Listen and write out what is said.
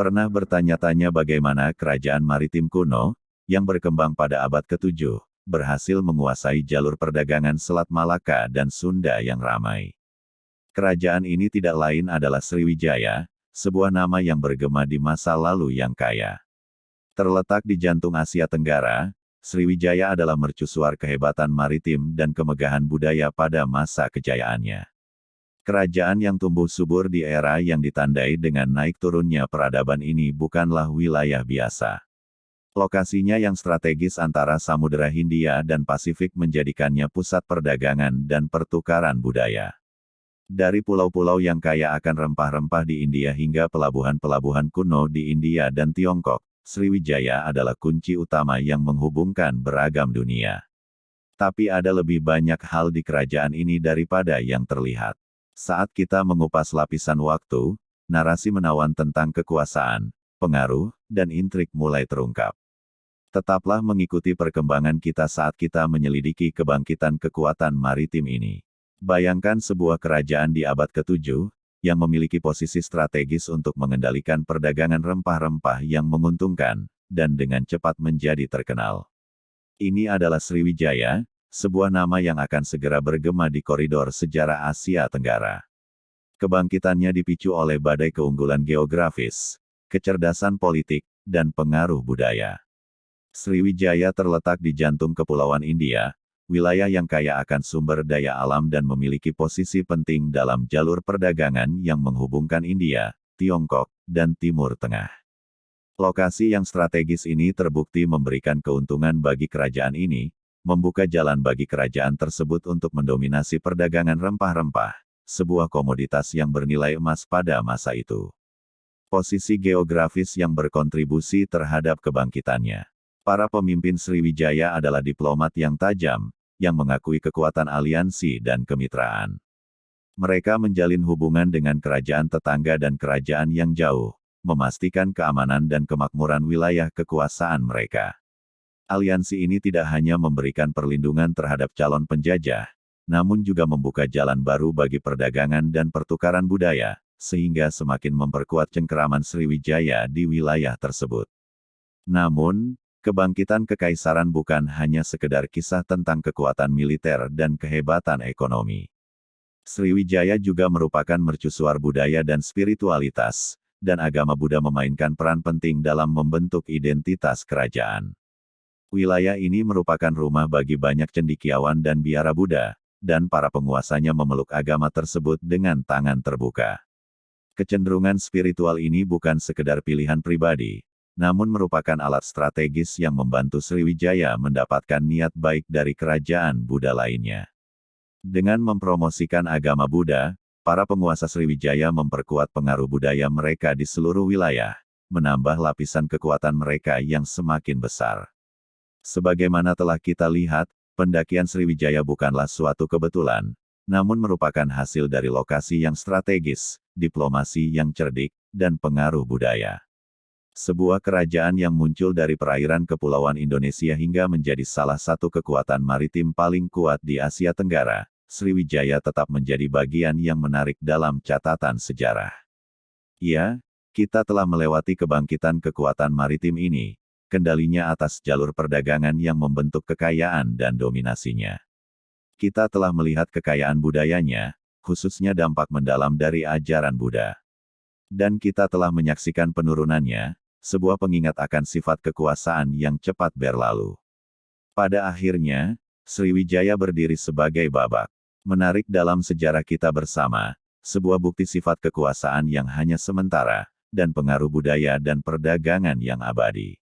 Pernah bertanya-tanya bagaimana kerajaan maritim kuno, yang berkembang pada abad ke-7, berhasil menguasai jalur perdagangan Selat Malaka dan Sunda yang ramai. Kerajaan ini tidak lain adalah Sriwijaya, sebuah nama yang bergema di masa lalu yang kaya. Terletak di jantung Asia Tenggara, Sriwijaya adalah mercusuar kehebatan maritim dan kemegahan budaya pada masa kejayaannya. Kerajaan yang tumbuh subur di era yang ditandai dengan naik turunnya peradaban ini bukanlah wilayah biasa. Lokasinya yang strategis antara Samudera Hindia dan Pasifik menjadikannya pusat perdagangan dan pertukaran budaya. Dari pulau-pulau yang kaya akan rempah-rempah di India hingga pelabuhan-pelabuhan kuno di India dan Tiongkok, Sriwijaya adalah kunci utama yang menghubungkan beragam dunia. Tapi ada lebih banyak hal di kerajaan ini daripada yang terlihat. Saat kita mengupas lapisan waktu, narasi menawan tentang kekuasaan, pengaruh, dan intrik mulai terungkap. Tetaplah mengikuti perkembangan kita saat kita menyelidiki kebangkitan kekuatan maritim ini. Bayangkan sebuah kerajaan di abad ke-7, yang memiliki posisi strategis untuk mengendalikan perdagangan rempah-rempah yang menguntungkan, dan dengan cepat menjadi terkenal. Ini adalah Sriwijaya, sebuah nama yang akan segera bergema di koridor sejarah Asia Tenggara. Kebangkitannya dipicu oleh badai keunggulan geografis, kecerdasan politik, dan pengaruh budaya. Sriwijaya terletak di jantung Kepulauan India, wilayah yang kaya akan sumber daya alam dan memiliki posisi penting dalam jalur perdagangan yang menghubungkan India, Tiongkok, dan Timur Tengah. Lokasi yang strategis ini terbukti memberikan keuntungan bagi kerajaan ini, membuka jalan bagi kerajaan tersebut untuk mendominasi perdagangan rempah-rempah, sebuah komoditas yang bernilai emas pada masa itu. Posisi geografis yang berkontribusi terhadap kebangkitannya. Para pemimpin Sriwijaya adalah diplomat yang tajam, yang mengakui kekuatan aliansi dan kemitraan. Mereka menjalin hubungan dengan kerajaan tetangga dan kerajaan yang jauh, memastikan keamanan dan kemakmuran wilayah kekuasaan mereka. Aliansi ini tidak hanya memberikan perlindungan terhadap calon penjajah, namun juga membuka jalan baru bagi perdagangan dan pertukaran budaya, sehingga semakin memperkuat cengkeraman Sriwijaya di wilayah tersebut. Namun, kebangkitan kekaisaran bukan hanya sekedar kisah tentang kekuatan militer dan kehebatan ekonomi. Sriwijaya juga merupakan mercusuar budaya dan spiritualitas, dan agama Buddha memainkan peran penting dalam membentuk identitas kerajaan. Wilayah ini merupakan rumah bagi banyak cendekiawan dan biara Buddha, dan para penguasanya memeluk agama tersebut dengan tangan terbuka. Kecenderungan spiritual ini bukan sekedar pilihan pribadi, namun merupakan alat strategis yang membantu Sriwijaya mendapatkan niat baik dari kerajaan Buddha lainnya. Dengan mempromosikan agama Buddha, para penguasa Sriwijaya memperkuat pengaruh budaya mereka di seluruh wilayah, menambah lapisan kekuatan mereka yang semakin besar. Sebagaimana telah kita lihat, pendakian Sriwijaya bukanlah suatu kebetulan, namun merupakan hasil dari lokasi yang strategis, diplomasi yang cerdik, dan pengaruh budaya. Sebuah kerajaan yang muncul dari perairan kepulauan Indonesia hingga menjadi salah satu kekuatan maritim paling kuat di Asia Tenggara, Sriwijaya tetap menjadi bagian yang menarik dalam catatan sejarah. Ya, kita telah melewati kebangkitan kekuatan maritim ini, kendalinya atas jalur perdagangan yang membentuk kekayaan dan dominasinya. Kita telah melihat kekayaan budayanya, khususnya dampak mendalam dari ajaran Buddha. Dan kita telah menyaksikan penurunannya, sebuah pengingat akan sifat kekuasaan yang cepat berlalu. Pada akhirnya, Sriwijaya berdiri sebagai babak menarik dalam sejarah kita bersama, sebuah bukti sifat kekuasaan yang hanya sementara, dan pengaruh budaya dan perdagangan yang abadi.